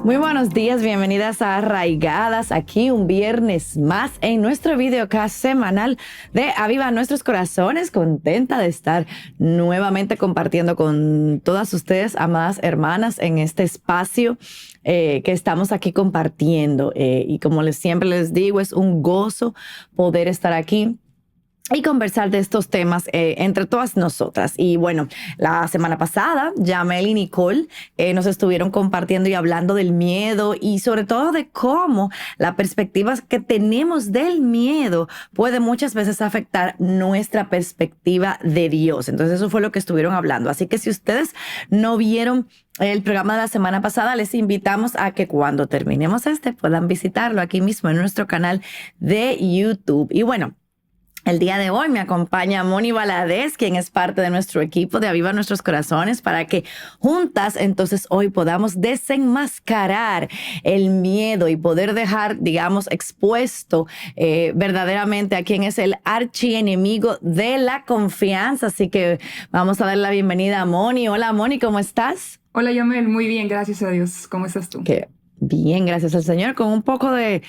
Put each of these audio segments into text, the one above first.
Muy buenos días, bienvenidas a Arraigadas, aquí un viernes más en nuestro videocast semanal de Aviva Nuestros Corazones. Contenta de estar nuevamente compartiendo con todas ustedes, amadas hermanas, en este espacio que estamos aquí compartiendo. Y como siempre les digo, es un gozo poder estar aquí y conversar de estos temas entre todas nosotras. Y bueno, la semana pasada, Yamel y Nicole nos estuvieron compartiendo y hablando del miedo y sobre todo de cómo la perspectiva que tenemos del miedo puede muchas veces afectar nuestra perspectiva de Dios. Entonces eso fue lo que estuvieron hablando. Así que si ustedes no vieron el programa de la semana pasada, les invitamos a que cuando terminemos puedan visitarlo aquí mismo en nuestro canal de YouTube. Y bueno, el día de hoy me acompaña Moni Valadez, quien es parte de nuestro equipo de Aviva Nuestros Corazones, para que juntas entonces hoy podamos desenmascarar el miedo y poder dejar, digamos, expuesto verdaderamente a quien es el archienemigo de la confianza. Así que vamos a dar la bienvenida a Moni. Hola Moni, ¿cómo estás? Hola Yamel, muy bien, gracias a Dios. ¿Cómo estás tú? Bien, gracias al Señor, con un poco de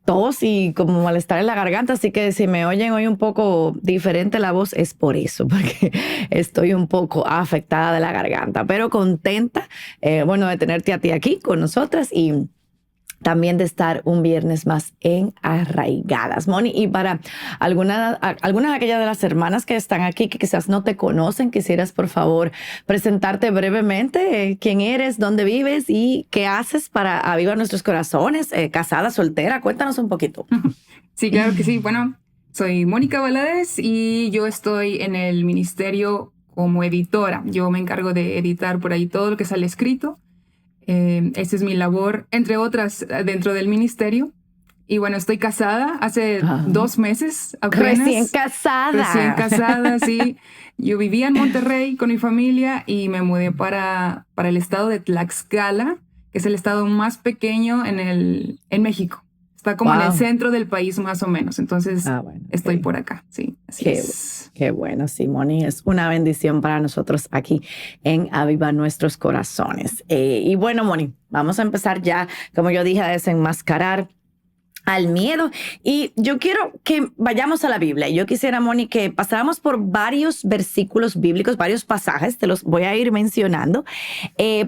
tos y como malestar en la garganta, así que si me oyen hoy un poco diferente la voz es por eso, porque estoy un poco afectada de la garganta, pero contenta, de tenerte a ti aquí con nosotras y también de estar un viernes más en Arraigadas. Moni, y para algunas de aquellas de las hermanas que están aquí, que quizás no te conocen, quisieras por favor presentarte brevemente, quién eres, dónde vives y qué haces para Aviva Nuestros Corazones, casada, soltera, cuéntanos un poquito. Sí, claro que sí. Bueno, soy Mónica Valadez y yo estoy en el ministerio como editora. Yo me encargo de editar por ahí todo lo que sale escrito. Esa es mi labor, entre otras, dentro del ministerio. Y bueno, estoy casada hace 2 meses apenas. Recién casada, sí. Yo vivía en Monterrey con mi familia y me mudé para el estado de Tlaxcala, que es el estado más pequeño en México. Está como en el centro del país más o menos. Entonces estoy por acá, sí. Así es. Qué bueno, Simoni. Es una bendición para nosotros aquí en Aviva Nuestros Corazones. Y bueno, Moni, vamos a empezar ya, como yo dije, a desenmascarar al miedo. Y yo quiero que vayamos a la Biblia. Yo quisiera, Moni, que pasáramos por varios versículos bíblicos, varios pasajes, te los voy a ir mencionando,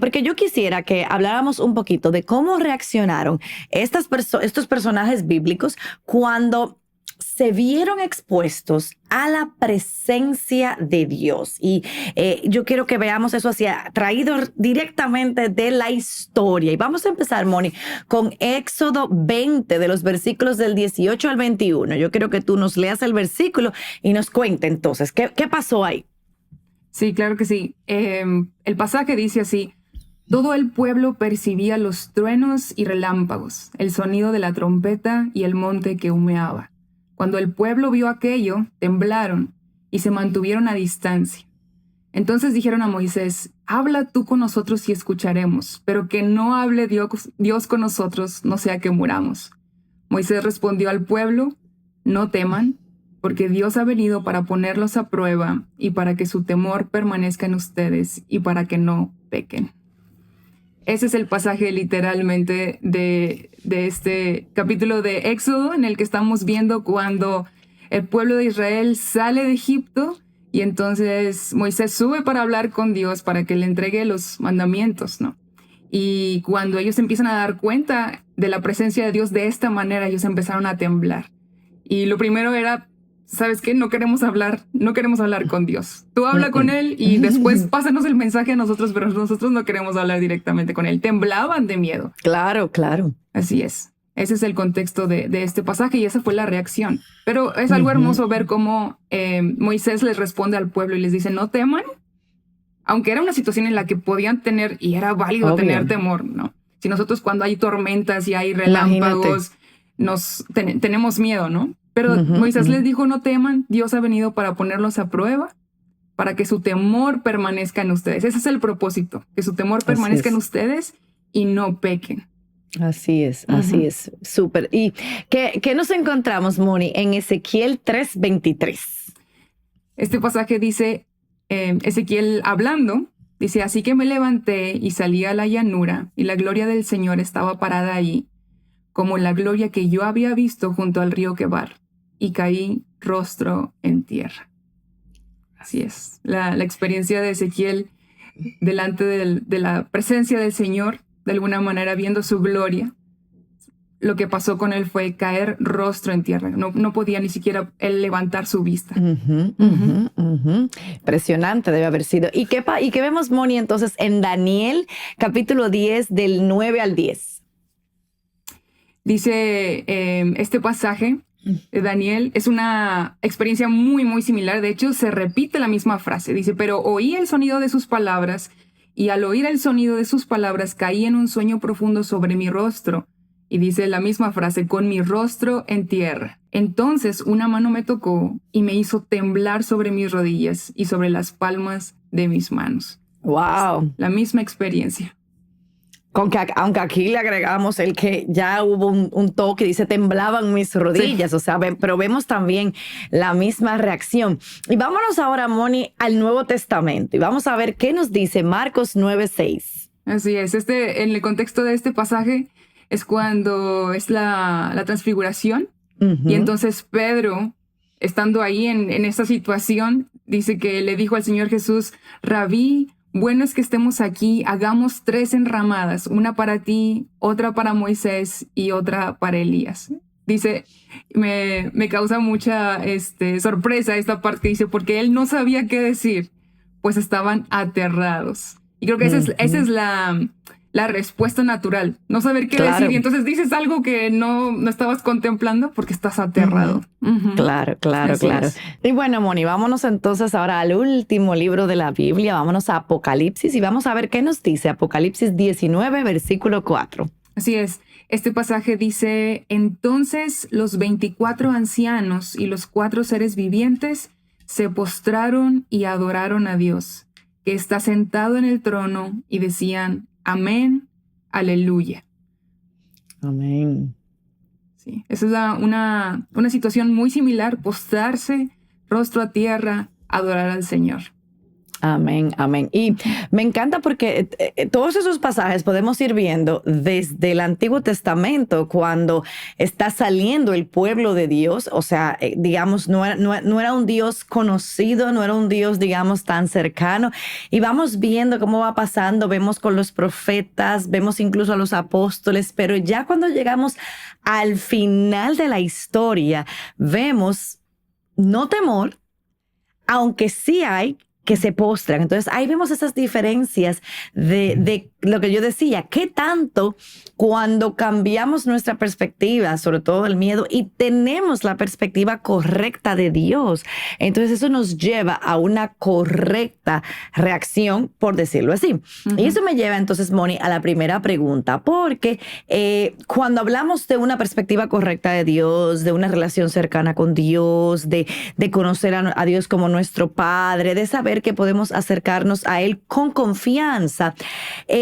porque yo quisiera que habláramos un poquito de cómo reaccionaron estos personajes bíblicos cuando se vieron expuestos a la presencia de Dios. Y yo quiero que veamos eso traído directamente de la historia. Y vamos a empezar, Moni, con Éxodo 20, de los versículos del 18 al 21. Yo quiero que tú nos leas el versículo y nos cuente entonces, ¿qué pasó ahí? Sí, claro que sí. El pasaje dice así: todo el pueblo percibía los truenos y relámpagos, el sonido de la trompeta y el monte que humeaba. Cuando el pueblo vio aquello, temblaron y se mantuvieron a distancia. Entonces dijeron a Moisés: habla tú con nosotros y escucharemos, pero que no hable Dios con nosotros, no sea que muramos. Moisés respondió al pueblo: no teman, porque Dios ha venido para ponerlos a prueba y para que su temor permanezca en ustedes y para que no pequen. Ese es el pasaje literalmente de este capítulo de Éxodo, en el que estamos viendo cuando el pueblo de Israel sale de Egipto y entonces Moisés sube para hablar con Dios para que le entregue los mandamientos, ¿no? Y cuando ellos empiezan a dar cuenta de la presencia de Dios de esta manera, ellos empezaron a temblar. Y lo primero era: ¿sabes qué? No queremos hablar con Dios. Tú habla con Él y después pásanos el mensaje a nosotros, pero nosotros no queremos hablar directamente con Él. Temblaban de miedo. Claro. Así es. Ese es el contexto de este pasaje y esa fue la reacción. Pero es algo hermoso ver cómo Moisés les responde al pueblo y les dice: no teman, aunque era una situación en la que podían tener, y era válido tener temor, ¿no? Si nosotros cuando hay tormentas y hay relámpagos, tenemos miedo, ¿no? Pero Moisés les dijo: no teman, Dios ha venido para ponerlos a prueba, para que su temor permanezca en ustedes. Ese es el propósito, que su temor permanezca en ustedes y no pequen. Así es. Súper. ¿Y qué nos encontramos, Moni, en Ezequiel 3:23? Este pasaje dice, Ezequiel hablando, Dice, así que me levanté y salí a la llanura, y la gloria del Señor estaba parada ahí, como la gloria que yo había visto junto al río Quebar, y caí rostro en tierra. Así es, la experiencia de Ezequiel delante de la presencia del Señor, de alguna manera viendo su gloria. Lo que pasó con él fue caer rostro en tierra. No podía ni siquiera él levantar su vista. Impresionante debe haber sido. ¿Y qué vemos, Moni, entonces en Daniel capítulo 10 del 9 al 10? Dice este pasaje de Daniel, es una experiencia muy, muy similar. De hecho, se repite la misma frase. Dice, pero oí el sonido de sus palabras, y al oír el sonido de sus palabras caí en un sueño profundo sobre mi rostro. Y dice la misma frase, con mi rostro en tierra. Entonces una mano me tocó y me hizo temblar sobre mis rodillas y sobre las palmas de mis manos. ¡Wow! La misma experiencia. Aunque aquí le agregamos el que ya hubo un toque, dice, temblaban mis rodillas, sí. O sea, pero vemos también la misma reacción. Y vámonos ahora, Moni, al Nuevo Testamento y vamos a ver qué nos dice Marcos 9:6. Así es, en el contexto de este pasaje es cuando es la transfiguración. Y entonces Pedro, estando ahí en esta situación, dice que le dijo al Señor Jesús, Rabí, bueno es que estemos aquí, hagamos 3 enramadas, una para ti, otra para Moisés y otra para Elías. Dice, me causa mucha sorpresa esta parte que dice, porque él no sabía qué decir, pues estaban aterrados. Y creo que esa es la respuesta natural, no saber qué decir, y entonces dices algo que no estabas contemplando porque estás aterrado. Claro. Y bueno, Moni, vámonos entonces ahora al último libro de la Biblia, vámonos a Apocalipsis y vamos a ver qué nos dice Apocalipsis 19, versículo 4. Así es, este pasaje dice, entonces los 24 ancianos y los 4 seres vivientes se postraron y adoraron a Dios, que está sentado en el trono, y decían, amén, aleluya. Amén. Sí, esa es una situación muy similar, postrarse, rostro a tierra, adorar al Señor. Amén. Y me encanta porque todos esos pasajes podemos ir viendo desde el Antiguo Testamento, cuando está saliendo el pueblo de Dios, o sea, digamos, no era un Dios conocido, no era un Dios, digamos, tan cercano, y vamos viendo cómo va pasando, vemos con los profetas, vemos incluso a los apóstoles, pero ya cuando llegamos al final de la historia, vemos no temor, aunque sí hay que se postran. Entonces ahí vemos esas diferencias de lo que yo decía, qué tanto cuando cambiamos nuestra perspectiva, sobre todo el miedo, y tenemos la perspectiva correcta de Dios, entonces eso nos lleva a una correcta reacción, por decirlo así. Y eso me lleva entonces, Moni, a la primera pregunta, porque cuando hablamos de una perspectiva correcta de Dios, de una relación cercana con Dios, de conocer a Dios como nuestro Padre, de saber que podemos acercarnos a Él con confianza,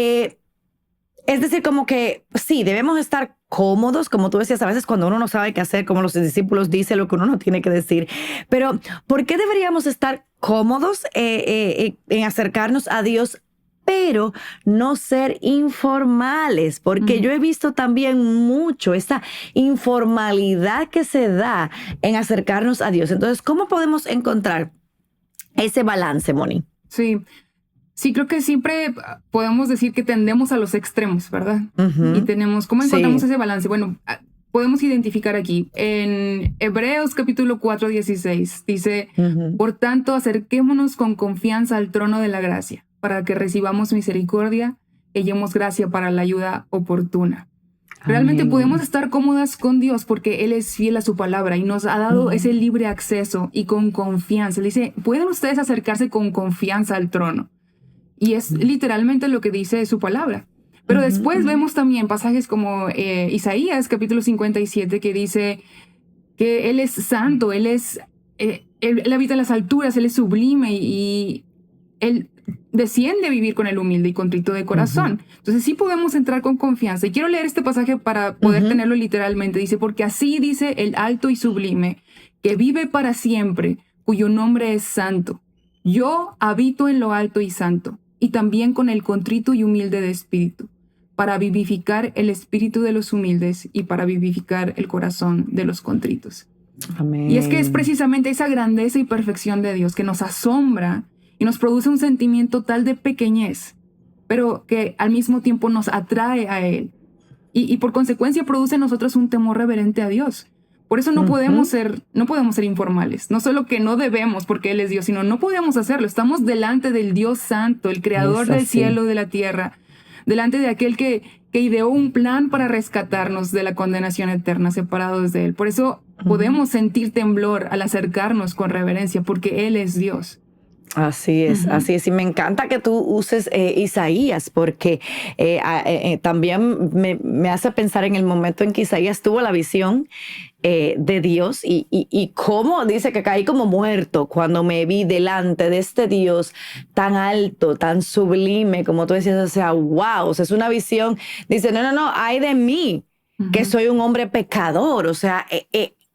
es decir, como que sí, debemos estar cómodos, como tú decías, a veces cuando uno no sabe qué hacer, como los discípulos dicen lo que uno no tiene que decir. Pero, ¿por qué deberíamos estar cómodos en acercarnos a Dios, pero no ser informales? Porque yo he visto también mucho esa informalidad que se da en acercarnos a Dios. Entonces, ¿cómo podemos encontrar ese balance, Moni? Sí, creo que siempre podemos decir que tendemos a los extremos, ¿verdad? Y ¿cómo encontramos ese balance? Bueno, podemos identificar aquí. En Hebreos capítulo 4:16 dice, por tanto, acerquémonos con confianza al trono de la gracia, para que recibamos misericordia y hallemos gracia para la ayuda oportuna. Realmente podemos estar cómodas con Dios porque Él es fiel a su palabra y nos ha dado ese libre acceso y con confianza. Le dice, pueden ustedes acercarse con confianza al trono. Y es literalmente lo que dice su palabra. Pero después vemos también pasajes como Isaías capítulo 57 que dice que Él es santo, Él habita en las alturas, Él es sublime y Él desciende a vivir con el humilde y contrito de corazón. Entonces sí podemos entrar con confianza. Y quiero leer este pasaje para poder tenerlo literalmente. Dice, porque así dice el alto y sublime, que vive para siempre, cuyo nombre es santo. Yo habito en lo alto y santo, y también con el contrito y humilde de espíritu, para vivificar el espíritu de los humildes y para vivificar el corazón de los contritos. Amén. Y es que es precisamente esa grandeza y perfección de Dios que nos asombra y nos produce un sentimiento tal de pequeñez, pero que al mismo tiempo nos atrae a Él. Y por consecuencia produce en nosotros un temor reverente a Dios. Por eso no podemos ser informales. No solo que no debemos porque Él es Dios, sino no podemos hacerlo. Estamos delante del Dios Santo, el creador del cielo y de la tierra, delante de aquel que ideó un plan para rescatarnos de la condenación eterna, separados de Él. Por eso podemos sentir temblor al acercarnos con reverencia, porque Él es Dios. Así es, así es. Y me encanta que tú uses Isaías, porque también me hace pensar en el momento en que Isaías tuvo la visión de Dios y cómo dice que caí como muerto cuando me vi delante de este Dios tan alto, tan sublime, como tú decías, o sea, wow, o sea, es una visión. Dice, no, ay de mí, que soy un hombre pecador, o sea,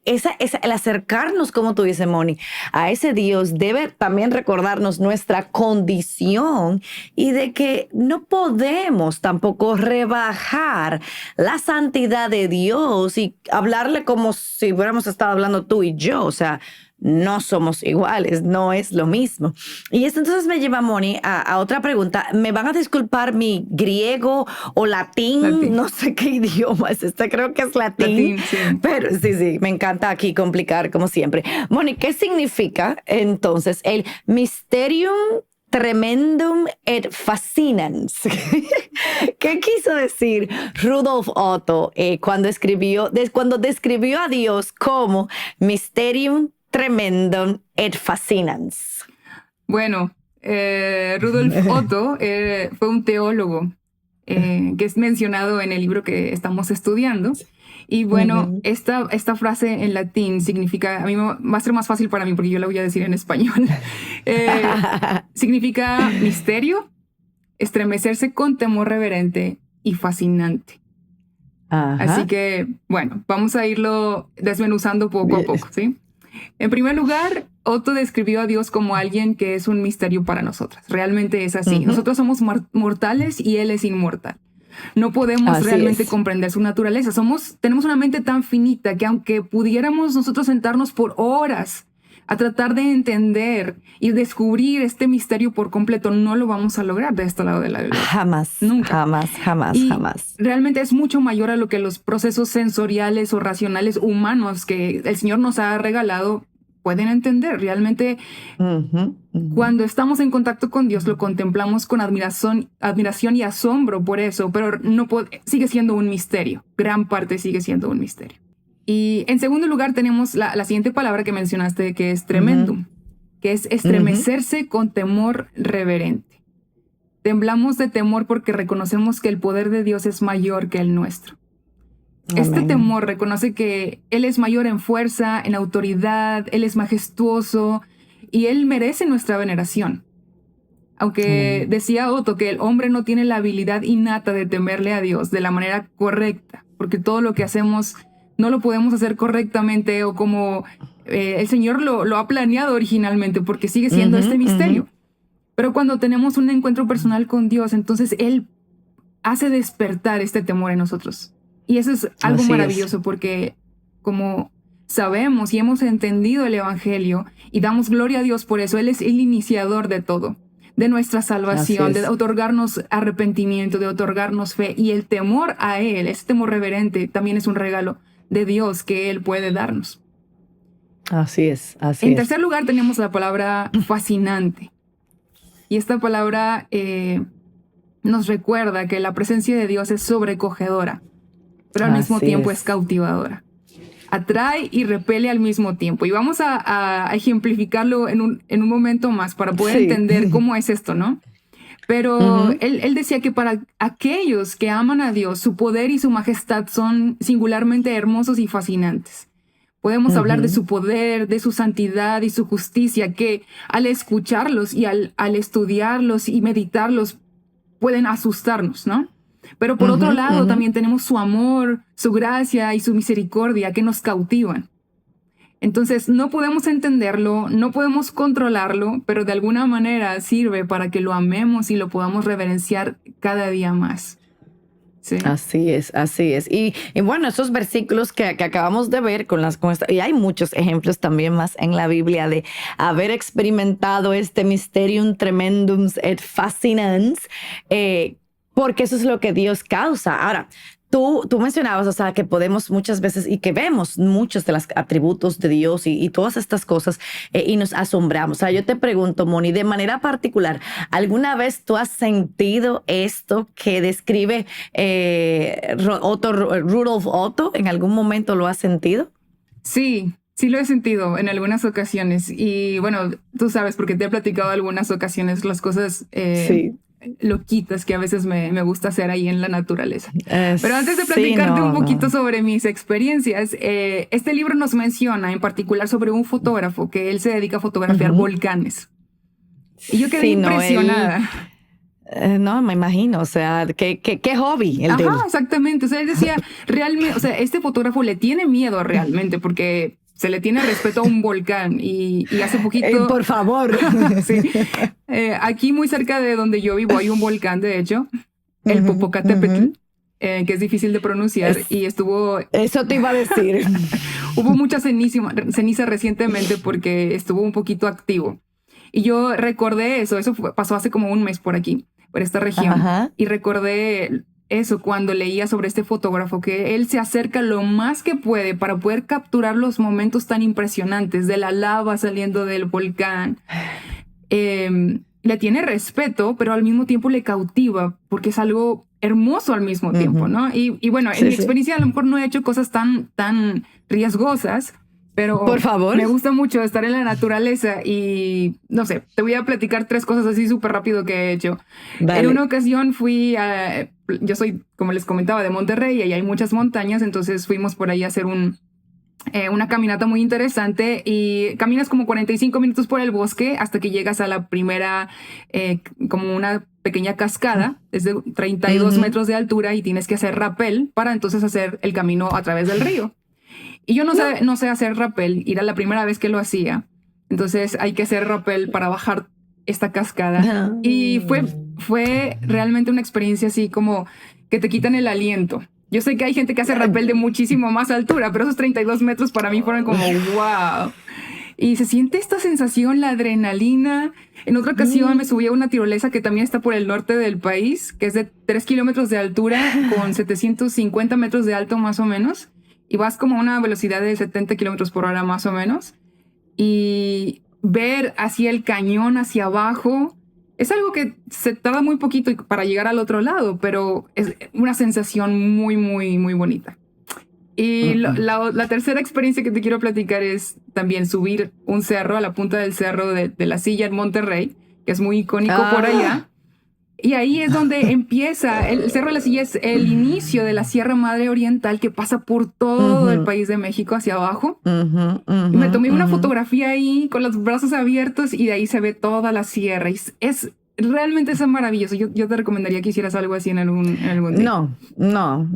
el acercarnos, como tú dices, Moni, a ese Dios debe también recordarnos nuestra condición y de que no podemos tampoco rebajar la santidad de Dios y hablarle como si hubiéramos estado hablando tú y yo, o sea, no somos iguales, no es lo mismo. Y esto entonces me lleva, Moni, a otra pregunta. Me van a disculpar mi griego o latín. No sé qué idioma es este, creo que es latín. Sí. Pero sí, me encanta aquí complicar como siempre. Moni, ¿qué significa entonces el mysterium tremendum et fascinans? ¿Qué quiso decir Rudolf Otto cuando describió a Dios como mysterium tremendum et fascinans? Bueno, Rudolf Otto fue un teólogo que es mencionado en el libro que estamos estudiando. Y bueno, esta frase en latín significa, a mí va a ser más fácil para mí porque yo la voy a decir en español. Significa misterio, estremecerse con temor reverente y fascinante. Así que, bueno, vamos a irlo desmenuzando poco a poco, ¿sí? En primer lugar, Otto describió a Dios como alguien que es un misterio para nosotras. Realmente es así. Nosotros somos mortales y Él es inmortal. No podemos realmente comprender su naturaleza. Tenemos una mente tan finita que aunque pudiéramos nosotros sentarnos por horas a tratar de entender y descubrir este misterio por completo, no lo vamos a lograr de este lado de la Biblia. Jamás. Nunca. Jamás. Realmente es mucho mayor a lo que los procesos sensoriales o racionales humanos que el Señor nos ha regalado pueden entender. Realmente, cuando estamos en contacto con Dios, lo contemplamos con admiración y asombro por eso, pero sigue siendo un misterio. Gran parte sigue siendo un misterio. Y en segundo lugar tenemos la siguiente palabra que mencionaste, que es tremendum, que es estremecerse con temor reverente. Temblamos de temor porque reconocemos que el poder de Dios es mayor que el nuestro. Amén. Este temor reconoce que Él es mayor en fuerza, en autoridad, Él es majestuoso y Él merece nuestra veneración. Aunque decía Otto que el hombre no tiene la habilidad innata de temerle a Dios de la manera correcta, porque todo lo que hacemos no lo podemos hacer correctamente o como el Señor lo ha planeado originalmente, porque sigue siendo este misterio. Pero cuando tenemos un encuentro personal con Dios, entonces Él hace despertar este temor en nosotros. Y eso es algo maravilloso porque como sabemos y hemos entendido el Evangelio y damos gloria a Dios por eso, Él es el iniciador de todo, de nuestra salvación, de otorgarnos arrepentimiento, de otorgarnos fe. Y el temor a Él, ese temor reverente, también es un regalo de Dios que Él puede darnos. Así es. En tercer lugar tenemos la palabra fascinante. Y esta palabra nos recuerda que la presencia de Dios es sobrecogedora, pero al mismo tiempo es cautivadora. Atrae y repele al mismo tiempo. Y vamos a ejemplificarlo en un momento más para poder entender cómo es esto, ¿no? Pero él decía que para aquellos que aman a Dios, su poder y su majestad son singularmente hermosos y fascinantes. Podemos hablar de su poder, de su santidad y su justicia, que al escucharlos y al estudiarlos y meditarlos pueden asustarnos, ¿no? Pero por otro lado también tenemos su amor, su gracia y su misericordia que nos cautivan. Entonces no podemos entenderlo, no podemos controlarlo, pero de alguna manera sirve para que lo amemos y lo podamos reverenciar cada día más. Sí. Así es, así es. Y bueno, esos versículos que acabamos de ver y hay muchos ejemplos también más en la Biblia de haber experimentado este mysterium tremendum et fascinans, porque eso es lo que Dios causa. Ahora, tú mencionabas, o sea, que podemos muchas veces y que vemos muchos de los atributos de Dios y todas estas cosas y nos asombramos. O sea, yo te pregunto, Moni, de manera particular, ¿alguna vez tú has sentido esto que describe Rudolf Otto? ¿En algún momento lo has sentido? Sí. Sí lo he sentido en algunas ocasiones y bueno, tú sabes porque te he platicado algunas ocasiones las cosas sí. loquitas que a veces me gusta hacer ahí en la naturaleza. Pero antes de platicarte un poquito sobre mis experiencias, este libro nos menciona en particular sobre un fotógrafo que él se dedica a fotografiar volcanes. Y yo quedé impresionada. No, me imagino, o sea, qué hobby el de él. Exactamente, o sea, él decía, realmente, o sea, este fotógrafo le tiene miedo realmente porque se le tiene respeto a un volcán y hace poquito... por favor. Sí. Aquí muy cerca de donde yo vivo hay un volcán, de hecho, el Popocatépetl, que es difícil de pronunciar y estuvo... Eso te iba a decir. Hubo mucha ceniza recientemente porque estuvo un poquito activo. Y yo recordé eso pasó hace como un mes por aquí, por esta región. Ajá. Y recordé eso cuando leía sobre este fotógrafo, que él se acerca lo más que puede para poder capturar los momentos tan impresionantes de la lava saliendo del volcán. Le tiene respeto, pero al mismo tiempo le cautiva, porque es algo hermoso al mismo tiempo, ¿no? Y bueno, en mi experiencia a lo mejor no he hecho cosas tan riesgosas, pero por favor, me gusta mucho estar en la naturaleza y, no sé, te voy a platicar 3 cosas así súper rápido que he hecho. Dale. En una ocasión yo soy, como les comentaba, de Monterrey y ahí hay muchas montañas, entonces fuimos por ahí a hacer una caminata muy interesante y caminas como 45 minutos por el bosque hasta que llegas a la primera, como una pequeña cascada, es de 32 metros de altura y tienes que hacer rappel para entonces hacer el camino a través del río. Y yo no sé hacer rappel, y era la primera vez que lo hacía. Entonces hay que hacer rappel para bajar esta cascada. Y fue realmente una experiencia así como que te quitan el aliento. Yo sé que hay gente que hace rappel de muchísimo más altura, pero esos 32 metros para mí fueron como wow. Y se siente esta sensación, la adrenalina. En otra ocasión me subí a una tirolesa que también está por el norte del país, que es de 3 kilómetros de altura con 750 metros de alto más o menos. Y vas como a una velocidad de 70 kilómetros por hora más o menos. Y ver hacia el cañón, hacia abajo, es algo que se tarda muy poquito para llegar al otro lado, pero es una sensación muy, muy, muy bonita. Y la tercera experiencia que te quiero platicar es también subir un cerro, a la punta del cerro de la Silla en Monterrey, que es muy icónico por allá. Y ahí es donde empieza, el Cerro de la Silla es el inicio de la Sierra Madre Oriental que pasa por todo el país de México hacia abajo. Y me tomé una fotografía ahí con los brazos abiertos y de ahí se ve toda la sierra. Y realmente es maravilloso. Yo te recomendaría que hicieras algo así en algún día. No.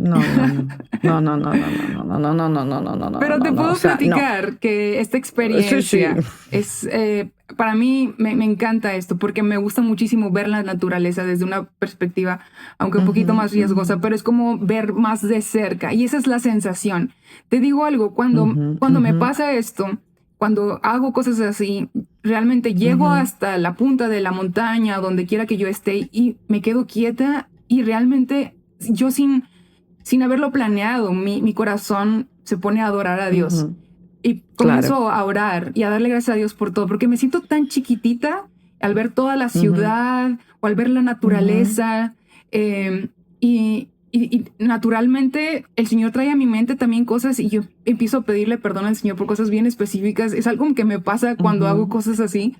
Pero te puedo platicar que esta experiencia es... para mí me encanta esto porque me gusta muchísimo ver la naturaleza desde una perspectiva, aunque un poquito más riesgosa, pero es como ver más de cerca y esa es la sensación. Te digo algo, cuando me pasa esto, cuando hago cosas así, realmente llego hasta la punta de la montaña, donde quiera que yo esté y me quedo quieta y realmente yo sin haberlo planeado, mi corazón se pone a adorar a Dios. Y comienzo a orar y a darle gracias a Dios por todo, porque me siento tan chiquitita al ver toda la ciudad o al ver la naturaleza. Y naturalmente el Señor trae a mi mente también cosas y yo empiezo a pedirle perdón al Señor por cosas bien específicas. Es algo que me pasa cuando hago cosas así.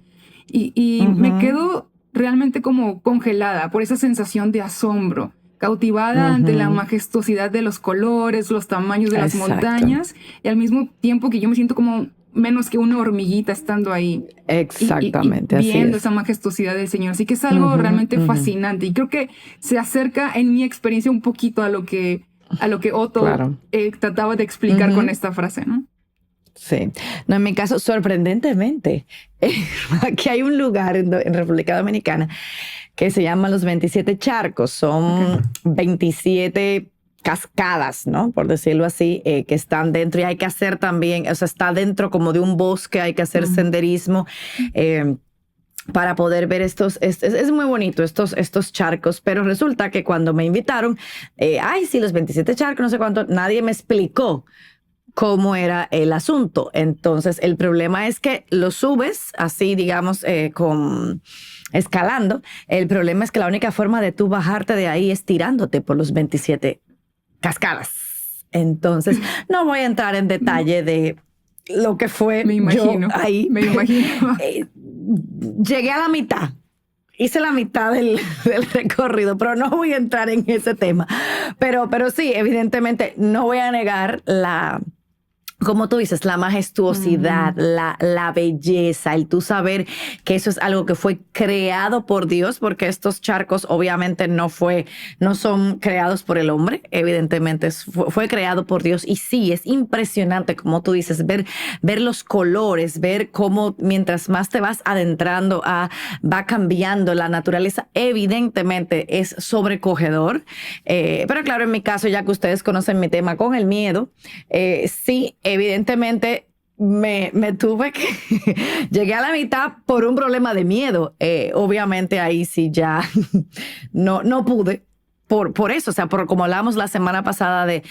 Y me quedo realmente como congelada por esa sensación de asombro, cautivada ante la majestuosidad de los colores, los tamaños de las montañas, y al mismo tiempo que yo me siento como menos que una hormiguita estando ahí. Exactamente, y viendo esa majestuosidad del Señor. Así que es algo realmente fascinante. Y creo que se acerca en mi experiencia un poquito a lo que Otto trataba de explicar con esta frase, ¿no? Sí. No, en mi caso, sorprendentemente, aquí hay un lugar en República Dominicana que se llama los 27 charcos. Son 27 cascadas, ¿no? Por decirlo así, que están dentro y hay que hacer también, o sea, está dentro como de un bosque, hay que hacer senderismo. Para poder ver es muy bonito estos charcos, pero resulta que cuando me invitaron, ay, sí, los 27 charcos, no sé cuánto, nadie me explicó cómo era el asunto. Entonces, el problema es que lo subes así, digamos, escalando. El problema es que la única forma de tú bajarte de ahí es tirándote por los 27 cascadas. Entonces, no voy a entrar en detalle de lo que fue Me imagino, yo ahí. me imagino. Llegué a la mitad. Hice la mitad del recorrido, pero no voy a entrar en ese tema. Pero sí, evidentemente, no voy a negar como tú dices, la majestuosidad, la belleza, el tú saber que eso es algo que fue creado por Dios, porque estos charcos obviamente no son creados por el hombre, evidentemente fue creado por Dios. Y sí, es impresionante, como tú dices, ver los colores, ver cómo mientras más te vas adentrando, va cambiando la naturaleza. Evidentemente es sobrecogedor. Pero claro, en mi caso, ya que ustedes conocen mi tema con el miedo, sí, evidentemente me tuve que llegué a la mitad por un problema de miedo. Obviamente ahí sí ya no pude. Por eso, o sea, por como hablábamos la semana pasada de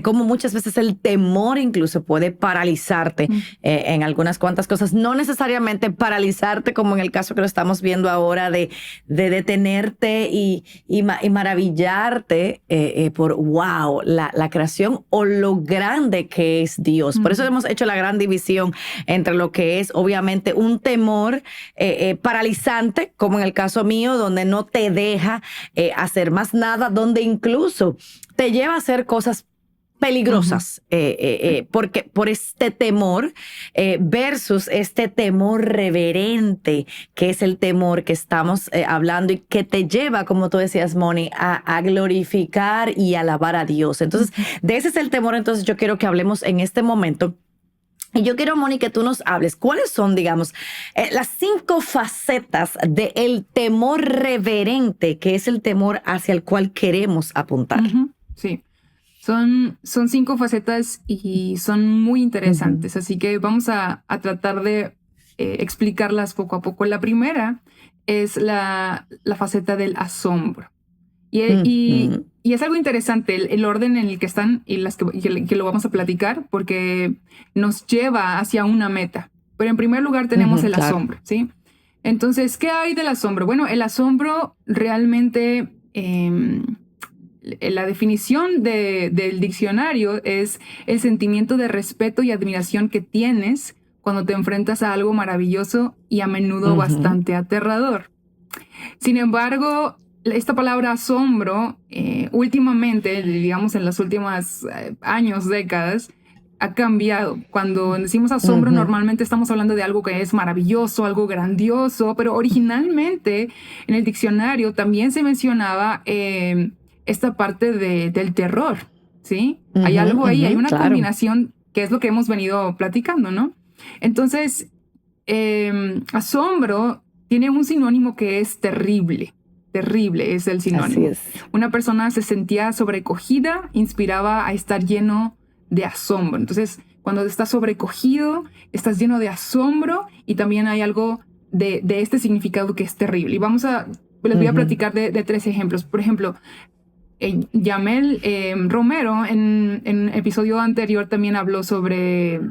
cómo muchas veces el temor incluso puede paralizarte en algunas cuantas cosas, no necesariamente paralizarte como en el caso que lo estamos viendo ahora de detenerte y maravillarte por wow, la creación o lo grande que es Dios. Por eso hemos hecho la gran división entre lo que es obviamente un temor paralizante, como en el caso mío, donde no te deja hacer más nada, donde incluso te lleva a hacer cosas peligrosas, porque por este temor versus este temor reverente, que es el temor que estamos hablando y que te lleva, como tú decías, Moni, a glorificar y alabar a Dios. Entonces, de ese es el temor. Entonces, yo quiero que hablemos en este momento. Y yo quiero, Moni, que tú nos hables cuáles son, digamos, las 5 facetas del temor reverente, que es el temor hacia el cual queremos apuntar. Sí, son 5 facetas y son muy interesantes, así que vamos a tratar de explicarlas poco a poco. La primera es la faceta del asombro. Y es algo interesante el orden en el que están y que lo vamos a platicar, porque nos lleva hacia una meta. Pero en primer lugar tenemos el asombro, ¿sí? Entonces, ¿qué hay del asombro? Bueno, el asombro realmente, la definición del diccionario es el sentimiento de respeto y admiración que tienes cuando te enfrentas a algo maravilloso y a menudo bastante aterrador. Sin embargo, esta palabra asombro, últimamente, digamos en los últimos años, décadas, ha cambiado. Cuando decimos asombro, normalmente estamos hablando de algo que es maravilloso, algo grandioso, pero originalmente en el diccionario también se mencionaba esta parte del terror, ¿sí? Hay algo ahí, hay una combinación que es lo que hemos venido platicando, ¿no? Entonces, asombro tiene un sinónimo que es terrible. Terrible es el sinónimo. Así es. Una persona se sentía sobrecogida, inspiraba a estar lleno de asombro. Entonces, cuando estás sobrecogido, estás lleno de asombro y también hay algo de este significado que es terrible. Y les voy a platicar de 3 ejemplos. Por ejemplo, Yamel Romero en un episodio anterior también habló sobre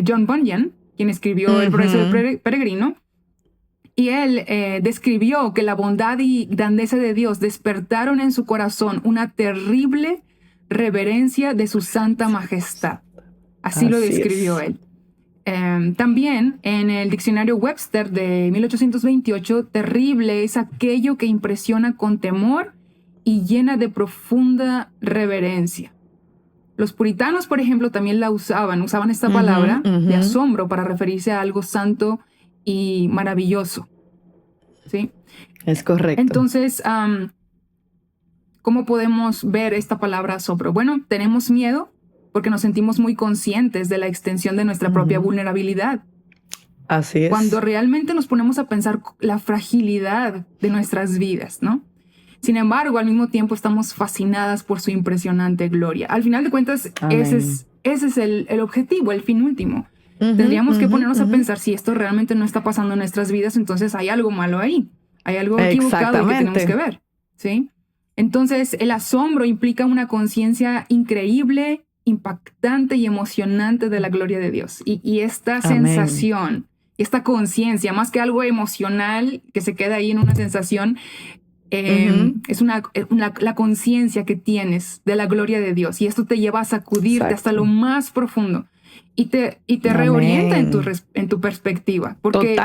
John Bunyan, quien escribió El progreso del peregrino. Y él describió que la bondad y grandeza de Dios despertaron en su corazón una terrible reverencia de su santa majestad. Así lo describió él. También en el diccionario Webster de 1828, terrible es aquello que impresiona con temor y llena de profunda reverencia. Los puritanos, por ejemplo, también la usaban esta palabra de asombro para referirse a algo santo y maravilloso, ¿sí? Es correcto. Entonces, ¿cómo podemos ver esta palabra asombro? Bueno, tenemos miedo, porque nos sentimos muy conscientes de la extensión de nuestra propia vulnerabilidad. Así es. Cuando realmente nos ponemos a pensar la fragilidad de nuestras vidas, ¿no? Sin embargo, al mismo tiempo estamos fascinadas por su impresionante gloria. Al final de cuentas, ese es el objetivo, el fin último. Tendríamos que ponernos a pensar si esto realmente no está pasando en nuestras vidas, entonces hay algo malo ahí. Hay algo equivocado que tenemos que ver, ¿sí? Entonces, el asombro implica una conciencia increíble, impactante y emocionante de la gloria de Dios. Y esta sensación, esta conciencia, más que algo emocional que se queda ahí en una sensación, es la conciencia que tienes de la gloria de Dios. Y esto te lleva a sacudirte hasta lo más profundo. Y te reorienta en tu perspectiva. Porque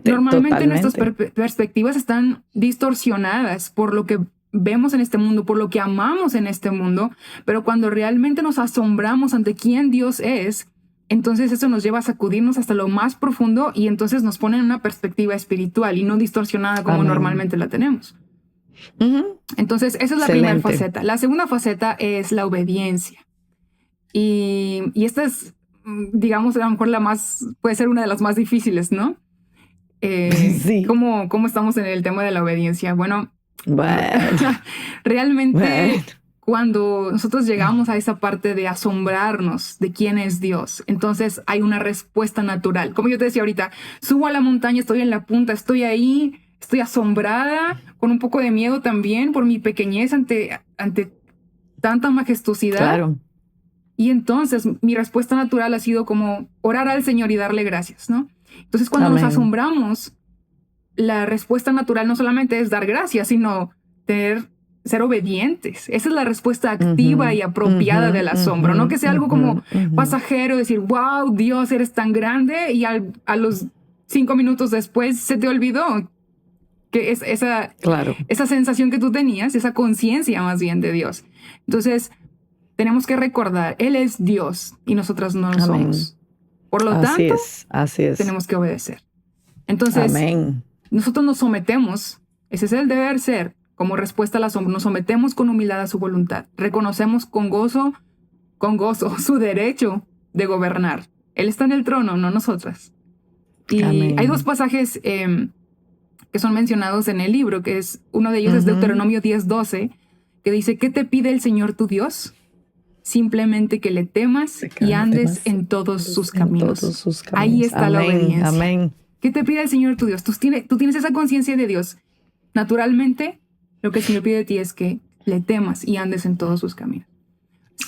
normalmente nuestras perspectivas están distorsionadas por lo que vemos en este mundo, por lo que amamos en este mundo. Pero cuando realmente nos asombramos ante quién Dios es, entonces eso nos lleva a sacudirnos hasta lo más profundo y entonces nos pone en una perspectiva espiritual y no distorsionada como normalmente la tenemos. Entonces esa es la primera faceta. La segunda faceta es la obediencia. Y esta es, digamos, a lo mejor puede ser una de las más difíciles, ¿no? Sí. ¿Cómo estamos en el tema de la obediencia? Bueno. Realmente cuando nosotros llegamos a esa parte de asombrarnos de quién es Dios, entonces hay una respuesta natural. Como yo te decía ahorita, subo a la montaña, estoy en la punta, estoy ahí, estoy asombrada, con un poco de miedo también por mi pequeñez ante tanta majestuosidad. Claro. Y entonces mi respuesta natural ha sido como orar al Señor y darle gracias, ¿no? Entonces cuando nos asombramos, la respuesta natural no solamente es dar gracias, sino ser obedientes. Esa es la respuesta activa y apropiada del asombro. No que sea algo como pasajero, decir, wow, Dios, eres tan grande, y a los 5 minutos después se te olvidó que es esa sensación que tú tenías, esa conciencia más bien de Dios. Entonces, tenemos que recordar, Él es Dios y nosotras no lo somos. Por lo tanto, tenemos que obedecer. Entonces, nosotros nos sometemos, ese es el deber ser, como respuesta al asombro, nos sometemos con humildad a su voluntad. Reconocemos con gozo su derecho de gobernar. Él está en el trono, no nosotras. Y hay 2 pasajes que son mencionados en el libro, que es uno de ellos es Deuteronomio 10:12, que dice, ¿qué te pide el Señor tu Dios? Simplemente que le temas y andes en todos sus caminos. Ahí está la obediencia. Amén. ¿Qué te pide el Señor tu Dios? Tú tienes esa conciencia de Dios. Naturalmente, lo que el Señor pide de ti es que le temas y andes en todos sus caminos.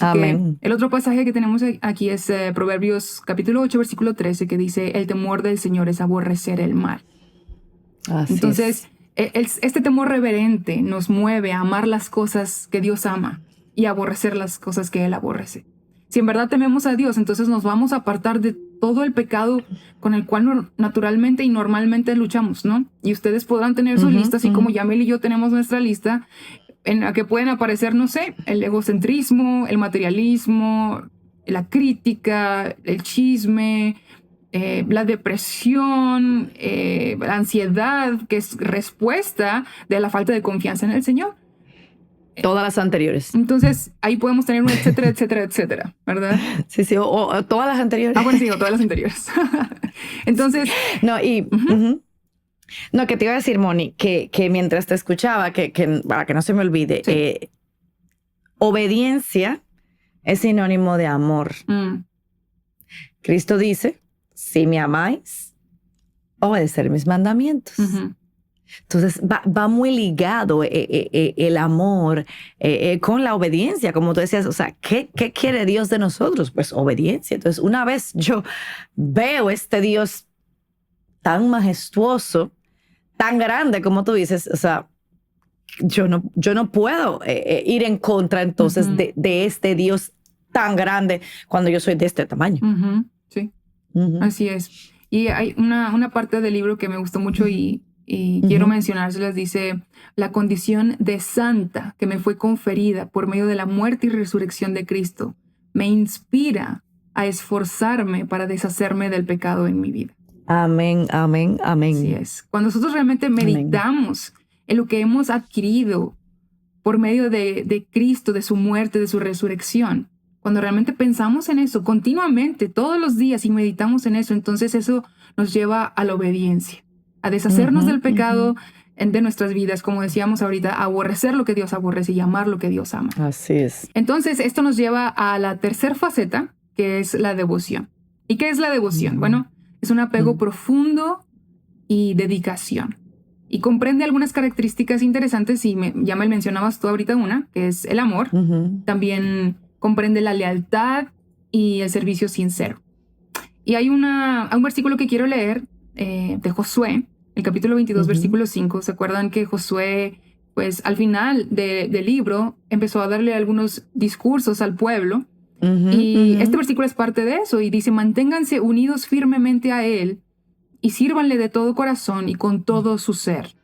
Amén. El otro pasaje que tenemos aquí es Proverbios capítulo 8, versículo 13, que dice, el temor del Señor es aborrecer el mal. Entonces, este temor reverente nos mueve a amar las cosas que Dios ama y aborrecer las cosas que Él aborrece. Si en verdad tememos a Dios, entonces nos vamos a apartar de todo el pecado con el cual naturalmente y normalmente luchamos, ¿no? Y ustedes podrán tener su lista, así como Yamel y yo tenemos nuestra lista, en la que pueden aparecer, no sé, el egocentrismo, el materialismo, la crítica, el chisme, la depresión, la ansiedad, que es respuesta de la falta de confianza en el Señor. Todas las anteriores. Entonces, ahí podemos tener un etcétera, etcétera, etcétera, ¿verdad? Sí, o todas las anteriores. Bueno, sí, o todas las anteriores. Entonces... No, que te iba a decir, Moni, que mientras te escuchaba, para que no se me olvide, obediencia es sinónimo de amor. Cristo dice, si me amáis, obedecer mis mandamientos. Entonces va muy ligado el amor con la obediencia, como tú decías. O sea, ¿qué quiere Dios de nosotros? Pues obediencia. Entonces, una vez yo veo este Dios tan majestuoso, tan grande, como tú dices, o sea, yo no puedo ir en contra entonces de este Dios tan grande cuando yo soy de este tamaño. Sí, así es. Y hay una parte del libro que me gustó mucho y quiero mencionárselas. Dice, la condición de santa que me fue conferida por medio de la muerte y resurrección de Cristo me inspira a esforzarme para deshacerme del pecado en mi vida. Amén, amén, amén. Así es. Cuando nosotros realmente meditamos en lo que hemos adquirido por medio de Cristo, de su muerte, de su resurrección, cuando realmente pensamos en eso continuamente, todos los días, y meditamos en eso, entonces eso nos lleva a la obediencia, a deshacernos del pecado de nuestras vidas, como decíamos ahorita, a aborrecer lo que Dios aborrece y amar lo que Dios ama. Así es. Entonces, esto nos lleva a la tercera faceta, que es la devoción. ¿Y qué es la devoción? Bueno, es un apego profundo y dedicación. Y comprende algunas características interesantes, y ya me mencionabas tú ahorita una, que es el amor. También comprende la lealtad y el servicio sincero. Y hay un versículo que quiero leer de Josué, el capítulo 22, versículo 5. ¿Se acuerdan que Josué, pues al final del libro, empezó a darle algunos discursos al pueblo? Y este versículo es parte de eso, y dice: manténganse unidos firmemente a Él y sírvanle de todo corazón y con todo su ser.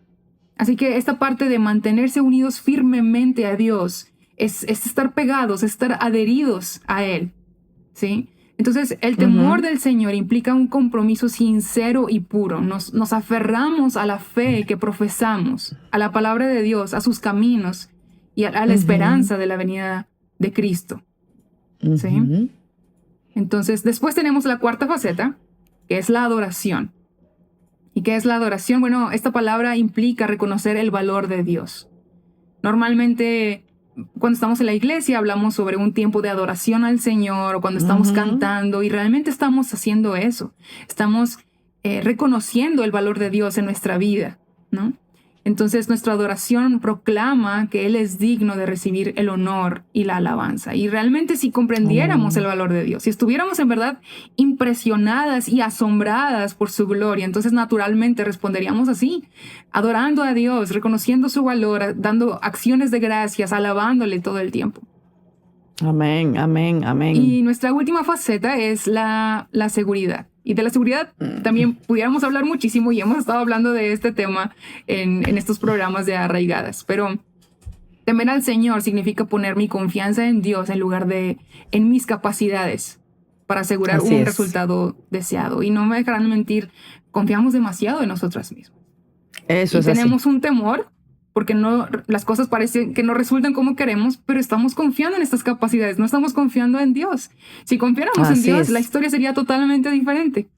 Así que esta parte de mantenerse unidos firmemente a Dios es estar pegados, estar adheridos a Él, ¿sí? Entonces, el temor del Señor implica un compromiso sincero y puro. Nos aferramos a la fe que profesamos, a la palabra de Dios, a sus caminos y a la esperanza de la venida de Cristo, ¿sí? Entonces, después tenemos la cuarta faceta, que es la adoración. ¿Y qué es la adoración? Bueno, esta palabra implica reconocer el valor de Dios. Normalmente, cuando estamos en la iglesia, hablamos sobre un tiempo de adoración al Señor, o cuando estamos cantando, y realmente estamos haciendo eso. Estamos reconociendo el valor de Dios en nuestra vida, ¿no? Entonces, nuestra adoración proclama que Él es digno de recibir el honor y la alabanza. Y realmente, si comprendiéramos el valor de Dios, si estuviéramos en verdad impresionadas y asombradas por su gloria, entonces naturalmente responderíamos así, adorando a Dios, reconociendo su valor, dando acciones de gracias, alabándole todo el tiempo. Amén, amén, amén. Y nuestra última faceta es la seguridad. Y de la seguridad también pudiéramos hablar muchísimo, y hemos estado hablando de este tema en estos programas de Arraigadas. Pero temer al Señor significa poner mi confianza en Dios en lugar de en mis capacidades para asegurar un resultado deseado. Y no me dejarán mentir, confiamos demasiado en nosotras mismas. Eso es tenemos así. Un temor porque las cosas parecen que no resultan como queremos, pero estamos confiando en estas capacidades, no estamos confiando en Dios. Si confiáramos en Dios, la historia sería totalmente diferente.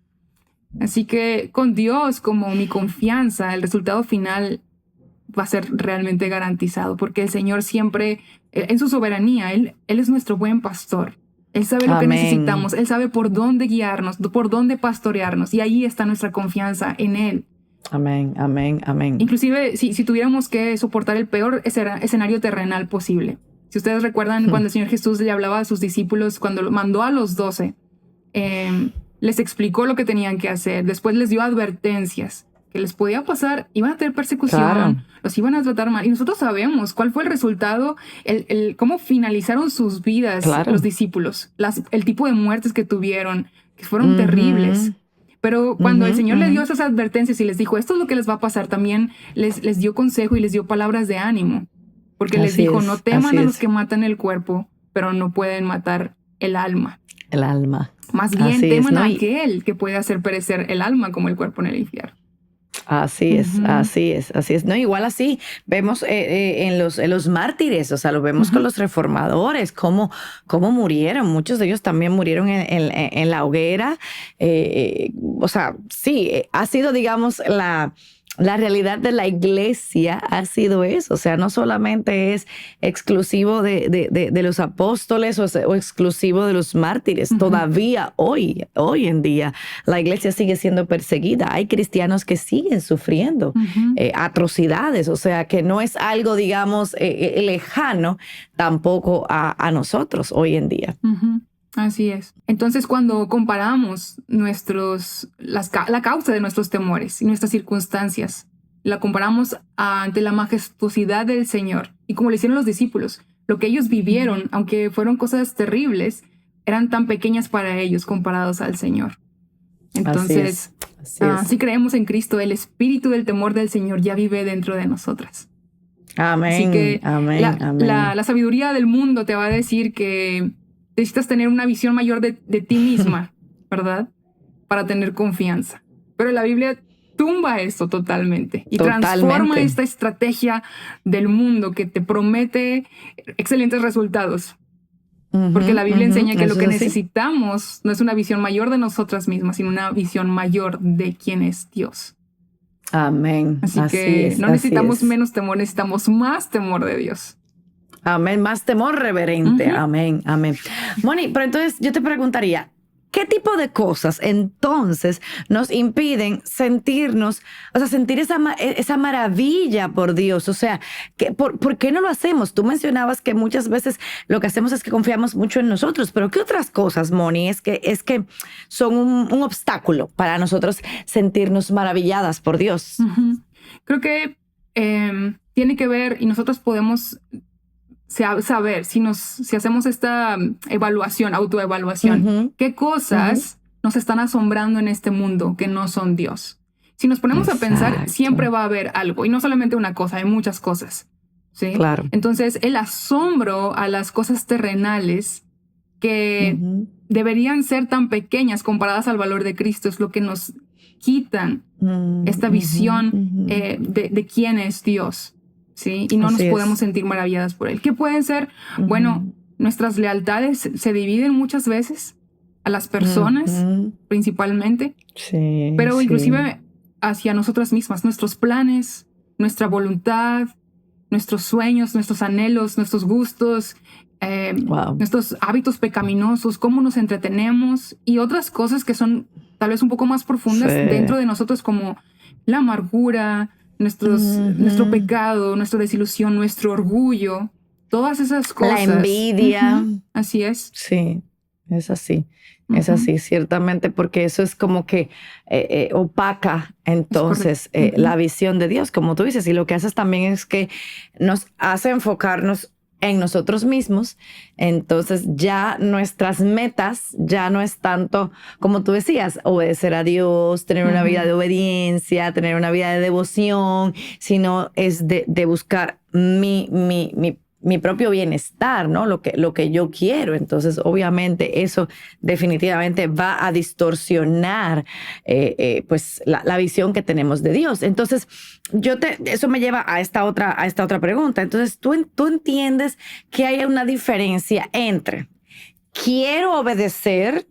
Así que con Dios como mi confianza, el resultado final va a ser realmente garantizado, porque el Señor siempre, en su soberanía, Él es nuestro buen pastor. Él sabe lo que necesitamos, Él sabe por dónde guiarnos, por dónde pastorearnos, y ahí está nuestra confianza en Él. Amén, amén, amén. Inclusive, si tuviéramos que soportar el peor escenario terrenal posible. Si ustedes recuerdan cuando el Señor Jesús le hablaba a sus discípulos, cuando mandó a los 12, les explicó lo que tenían que hacer. Después les dio advertencias que les podía pasar, iban a tener persecución, los iban a tratar mal. Y nosotros sabemos cuál fue el resultado, cómo finalizaron sus vidas los discípulos, el tipo de muertes que tuvieron, que fueron terribles. Pero cuando el Señor le dio esas advertencias y les dijo, esto es lo que les va a pasar, también les dio consejo y les dio palabras de ánimo. Porque les dijo, no teman a los que matan el cuerpo, pero no pueden matar el alma. El alma. Más bien teman a aquel que puede hacer perecer el alma como el cuerpo en el infierno. Así es, así es, así es. No, igual así vemos en los mártires, o sea, lo vemos con los reformadores, cómo murieron. Muchos de ellos también murieron en la hoguera. O sea, sí, ha sido, digamos, la realidad de la iglesia ha sido eso. O sea, no solamente es exclusivo de los apóstoles o exclusivo de los mártires. Todavía hoy en día la iglesia sigue siendo perseguida. Hay cristianos que siguen sufriendo atrocidades. O sea, que no es algo, digamos, lejano tampoco a nosotros hoy en día. Así es. Entonces, cuando comparamos la causa de nuestros temores y nuestras circunstancias, la comparamos ante la majestuosidad del Señor. Y como le hicieron los discípulos, lo que ellos vivieron, aunque fueron cosas terribles, eran tan pequeñas para ellos comparados al Señor. Entonces, si creemos en Cristo, el espíritu del temor del Señor ya vive dentro de nosotras. Amén. Así que amén, la sabiduría del mundo te va a decir que necesitas tener una visión mayor de ti misma, ¿verdad? Para tener confianza. Pero la Biblia tumba esto totalmente y transforma esta estrategia del mundo que te promete excelentes resultados. Porque la Biblia enseña que lo Eso que es así. necesitamos no es una visión mayor de nosotras mismas, sino una visión mayor de quién es Dios. Amén. Así Así que es, no así necesitamos es. menos temor, necesitamos más temor de Dios. Amén. Más temor reverente. Ujú. Amén. Amén. Moni, pero entonces yo te preguntaría, ¿qué tipo de cosas entonces nos impiden sentirnos, o sea, sentir esa maravilla por Dios? O sea, ¿por qué no lo hacemos? Tú mencionabas que muchas veces lo que hacemos es que confiamos mucho en nosotros, pero ¿qué otras cosas, Moni, es que son un obstáculo para nosotros sentirnos maravilladas por Dios? Ujú. Creo que tiene que ver, y nosotros podemos saber si hacemos esta evaluación, autoevaluación, Ujú, qué ujú. cosas nos están asombrando en este mundo que no son Dios. Si nos ponemos a pensar, siempre Exacto. va a haber algo, y no solamente una cosa, hay muchas cosas, ¿sí? Claro. Entonces, el asombro a las cosas terrenales que Ujú. deberían ser tan pequeñas comparadas al valor de Cristo es lo que nos quitan esta Ujú, visión ujú. de quién es Dios, ¿sí? Y no nos Así podemos es. sentir maravilladas por Él. ¿Qué pueden ser? Bueno, Ujú, nuestras lealtades se dividen muchas veces a las personas, ujú. principalmente, Sí, pero sí. inclusive hacia nosotras mismas, nuestros planes, nuestra voluntad, nuestros sueños, nuestros anhelos, nuestros gustos, Wow. nuestros hábitos pecaminosos, cómo nos entretenemos y otras cosas que son tal vez un poco más profundas Sí. dentro de nosotros, como la amargura, nuestro Ujú. pecado, nuestra desilusión, nuestro orgullo, todas esas La cosas. envidia. Ujú, así es. Sí, es así. Es Ujú, así, ciertamente, porque eso es como que opaca es correcto. entonces Ujú, la visión de Dios, como tú dices, y lo que haces también es que nos hace enfocarnos en nosotros mismos. Entonces ya nuestras metas ya no es tanto, como tú decías, obedecer a Dios, tener una vida ujú. de obediencia, tener una vida de devoción, sino es de buscar mi propio bienestar, ¿no? Lo que yo quiero. Entonces, obviamente, eso definitivamente va a distorsionar pues la visión que tenemos de Dios. Entonces, eso me lleva a esta otra pregunta. Entonces, tú entiendes que hay una diferencia entre quiero obedecer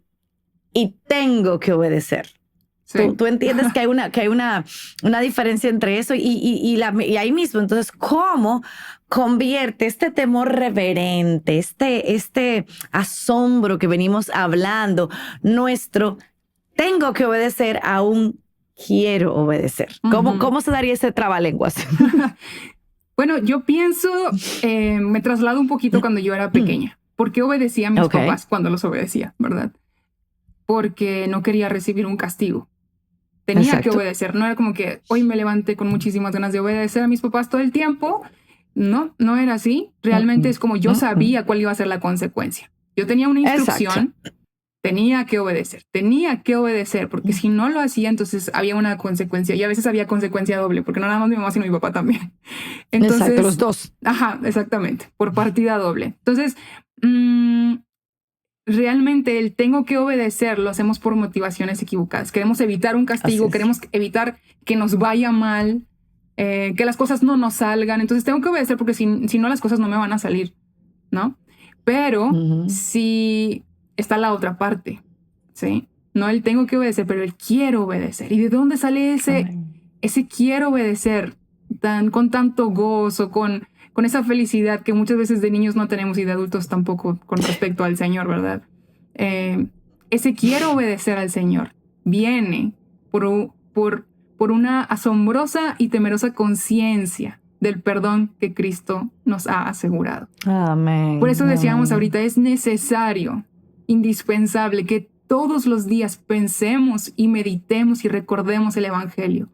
y tengo que obedecer. Tú, Sí. tú entiendes que hay una diferencia entre eso y ahí mismo. Entonces, ¿cómo convierte este temor reverente, este asombro que venimos hablando, nuestro tengo que obedecer a un quiero obedecer? ¿Cómo, Ujú. cómo se daría ese trabalenguas? Bueno, yo pienso, me traslado un poquito cuando yo era pequeña. ¿Por qué obedecía a mis Ok, papás cuando los obedecía, verdad? Porque no quería recibir un castigo. Tenía que exacto. obedecer. No era como que hoy me levanté con muchísimas ganas de obedecer a mis papás todo el tiempo. No, no era así. Mm, Realmente mm, es como yo mm, mm. sabía cuál iba a ser la consecuencia. Yo tenía una Exacto. instrucción, tenía que obedecer, porque si no lo hacía, entonces había una consecuencia y a veces había consecuencia doble, porque no nada más mi mamá, sino mi papá también. Exacto, los Entonces, dos. ajá, exactamente, por partida doble. Entonces, mm, realmente el tengo que obedecer lo hacemos por motivaciones equivocadas. Queremos evitar un Así castigo, es. queremos evitar que nos vaya mal, que las cosas no nos salgan. Entonces tengo que obedecer porque si no las cosas no me van a salir, ¿no? Pero Ujú. si está la otra parte, ¿sí? No el tengo que obedecer, pero el quiero obedecer. ¿Y de dónde sale Amén. ese quiero obedecer con tanto gozo, con esa felicidad que muchas veces de niños no tenemos y de adultos tampoco con respecto al Señor, ¿verdad? Eh, ese quiero obedecer al Señor viene por una asombrosa y temerosa conciencia del perdón que Cristo nos ha asegurado. Por Amén. eso decíamos Amén. ahorita, es necesario, indispensable que todos los días pensemos y meditemos y recordemos el Evangelio.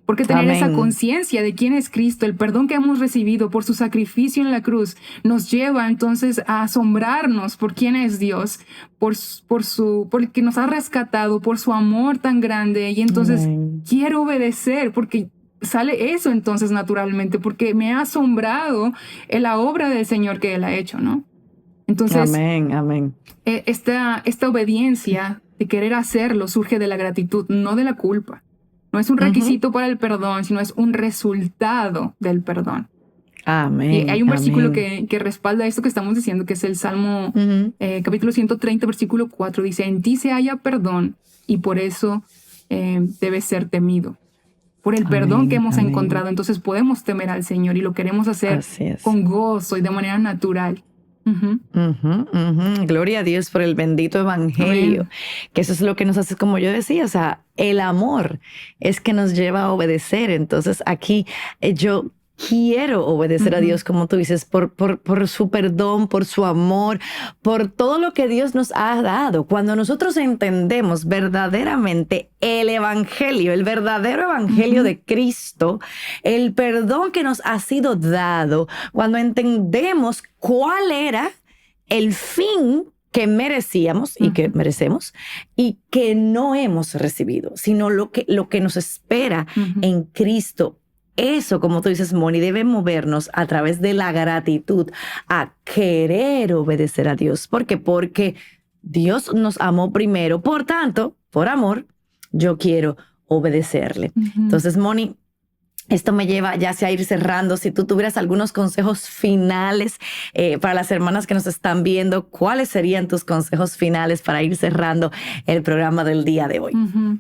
Porque tener esa Amén. conciencia de quién es Cristo, el perdón que hemos recibido por su sacrificio en la cruz, nos lleva entonces a asombrarnos por quién es Dios, porque nos ha rescatado, por su amor tan grande. Y entonces Amén. quiero obedecer, porque sale eso entonces naturalmente, porque me ha asombrado en la obra del Señor que Él ha hecho, ¿no? Entonces, Amén. Amén. esta obediencia de querer hacerlo surge de la gratitud, no de la culpa. No es un Ujú. requisito para el perdón, sino es un resultado del perdón. Amén. Y hay un versículo amén. que respalda esto que estamos diciendo, que es el Salmo Ujú. capítulo 130, versículo 4. Dice, en ti se halla perdón y por eso debe ser temido. Por el perdón que Amén. hemos Amén. encontrado, entonces podemos temer al Señor y lo queremos hacer Así es. con gozo y de manera natural. Ujú. Ujú, ujú. Gloria a Dios por el bendito evangelio, Amén. que eso es lo que nos hace, como yo decía, o sea, el amor es que nos lleva a obedecer. Entonces aquí yo quiero obedecer a Ujú. Dios, como tú dices, por su perdón, por su amor, por todo lo que Dios nos ha dado. Cuando nosotros entendemos verdaderamente el evangelio, el verdadero evangelio Ujú. de Cristo, el perdón que nos ha sido dado, cuando entendemos cuál era el fin que merecíamos y que Ujú. merecemos y que no hemos recibido, sino lo que nos espera Ujú. en Cristo. Eso, como tú dices, Moni, debe movernos a través de la gratitud a querer obedecer a Dios. ¿Por qué? Porque Dios nos amó primero. Por tanto, por amor, yo quiero obedecerle. Ujú. Entonces, Moni, esto me lleva ya hacia ir cerrando. Si tú tuvieras algunos consejos finales para las hermanas que nos están viendo, ¿cuáles serían tus consejos finales para ir cerrando el programa del día de hoy? Ujú.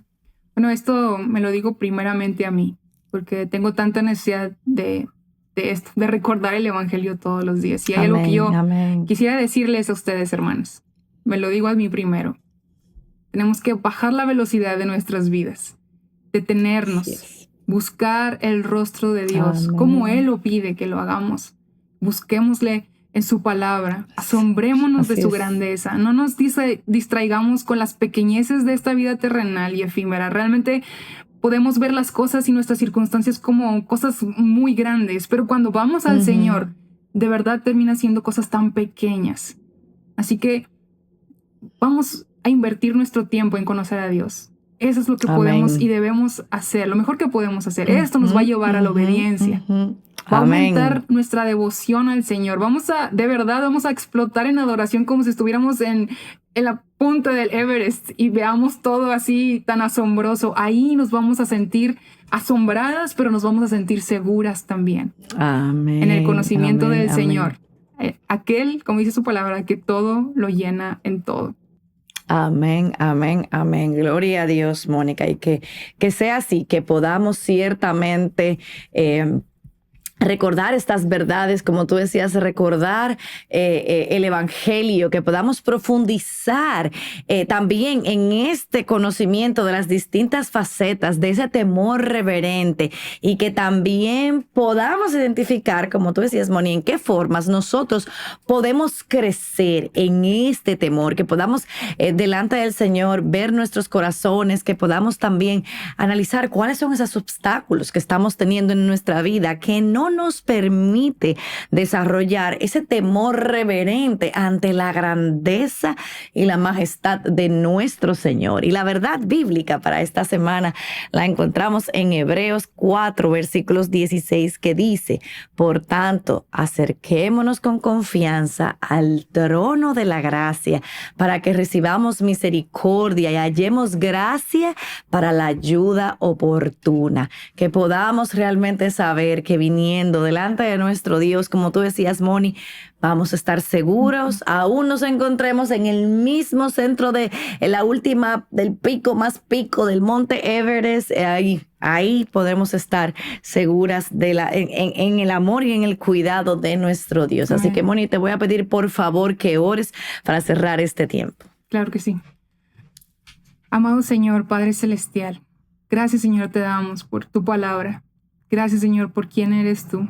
Bueno, esto me lo digo primeramente a mí, porque tengo tanta necesidad de esto, de recordar el Evangelio todos los días. Y hay algo que Amén, yo amén. quisiera decirles a ustedes, hermanos. Me lo digo a mí primero. Tenemos que bajar la velocidad de nuestras vidas, Así detenernos, es. buscar el rostro de Dios, como Él Amén. lo pide que lo hagamos. Busquémosle en su palabra, Sí, asombrémonos de así su es. grandeza, no nos distraigamos con las pequeñeces de esta vida terrenal y efímera. Realmente podemos ver las cosas y nuestras circunstancias como cosas muy grandes, pero cuando vamos al Ujú. Señor, de verdad termina siendo cosas tan pequeñas. Así que vamos a invertir nuestro tiempo en conocer a Dios. Eso es lo que podemos y Amén. debemos hacer, lo mejor que podemos hacer. Esto nos va a Ujú, llevar a la ujú, obediencia. ujú. Va a Amén. aumentar nuestra devoción al Señor. De verdad, vamos a explotar en adoración como si estuviéramos en la punta del Everest y veamos todo así tan asombroso. Ahí nos vamos a sentir asombradas, pero nos vamos a sentir seguras también en el Amén, conocimiento amén, del amén. Señor. Aquel, como dice su palabra, que todo lo llena en todo. Amén, amén, amén. Gloria a Dios, Mónica, y que sea así, que podamos ciertamente recordar estas verdades, como tú decías, recordar el Evangelio, que podamos profundizar también en este conocimiento de las distintas facetas de ese temor reverente y que también podamos identificar, como tú decías, Moni, en qué formas nosotros podemos crecer en este temor, que podamos delante del Señor ver nuestros corazones, que podamos también analizar cuáles son esos obstáculos que estamos teniendo en nuestra vida, que no nos permite desarrollar ese temor reverente ante la grandeza y la majestad de nuestro Señor. Y la verdad bíblica para esta semana la encontramos en Hebreos 4, versículos 16, que dice: por tanto, acerquémonos con confianza al trono de la gracia para que recibamos misericordia y hallemos gracia para la ayuda oportuna, que podamos realmente saber que viniendo delante de nuestro Dios, como tú decías, Moni, vamos a estar seguros, aún nos encontremos en el mismo centro en la última, del pico más pico del monte Everest, ahí podremos estar seguras en el amor y en el cuidado de nuestro Dios. Así que, Amén. Moni, te voy a pedir por favor que ores para cerrar este tiempo. Claro que sí. Amado Señor, Padre Celestial, gracias Señor te damos por tu palabra. Gracias Señor por quién eres tú.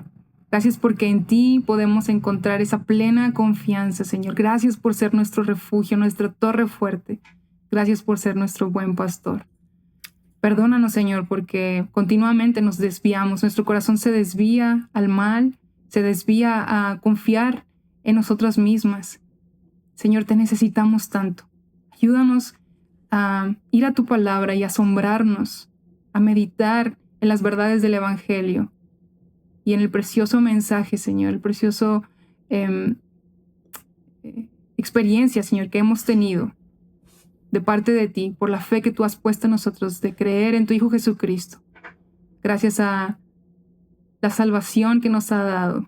Gracias porque en ti podemos encontrar esa plena confianza, Señor. Gracias por ser nuestro refugio, nuestra torre fuerte. Gracias por ser nuestro buen pastor. Perdónanos, Señor, porque continuamente nos desviamos. Nuestro corazón se desvía al mal, se desvía a confiar en nosotras mismas. Señor, te necesitamos tanto. Ayúdanos a ir a tu palabra y asombrarnos, a meditar en las verdades del Evangelio y en el precioso mensaje, Señor, el precioso experiencia, Señor, que hemos tenido de parte de ti, por la fe que tú has puesto en nosotros, de creer en tu Hijo Jesucristo. Gracias a la salvación que nos ha dado.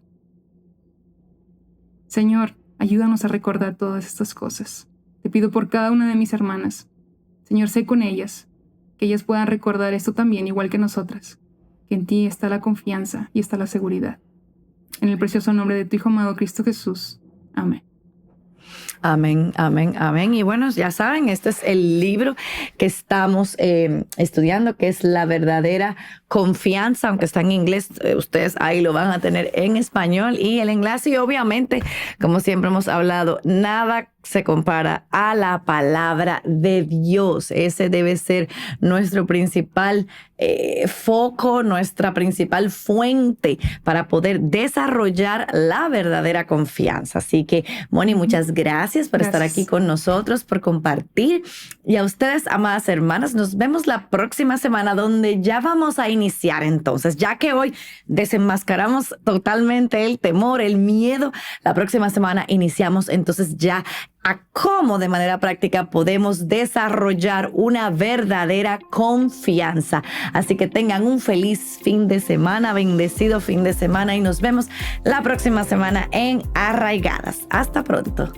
Señor, ayúdanos a recordar todas estas cosas. Te pido por cada una de mis hermanas. Señor, sé con ellas, que ellas puedan recordar esto también, igual que nosotras, que en ti está la confianza y está la seguridad. En el precioso nombre de tu Hijo amado Cristo Jesús. Amén. Amén, amén, amén. Y bueno, ya saben, este es el libro que estamos estudiando, que es La verdadera confianza, aunque está en inglés, ustedes ahí lo van a tener en español y el enlace. Y obviamente, como siempre hemos hablado, nada se compara a la palabra de Dios. Ese debe ser nuestro principal foco, nuestra principal fuente para poder desarrollar la verdadera confianza. Así que, Moni, muchas gracias por estar aquí con nosotros, por compartir. Y a ustedes, amadas hermanas, nos vemos la próxima semana, donde ya vamos a iniciar entonces, ya que hoy desenmascaramos totalmente el temor, el miedo. La próxima semana iniciamos entonces ya a cómo de manera práctica podemos desarrollar una verdadera confianza. Así que tengan un feliz fin de semana, bendecido fin de semana, y nos vemos la próxima semana en Arraigadas. Hasta pronto.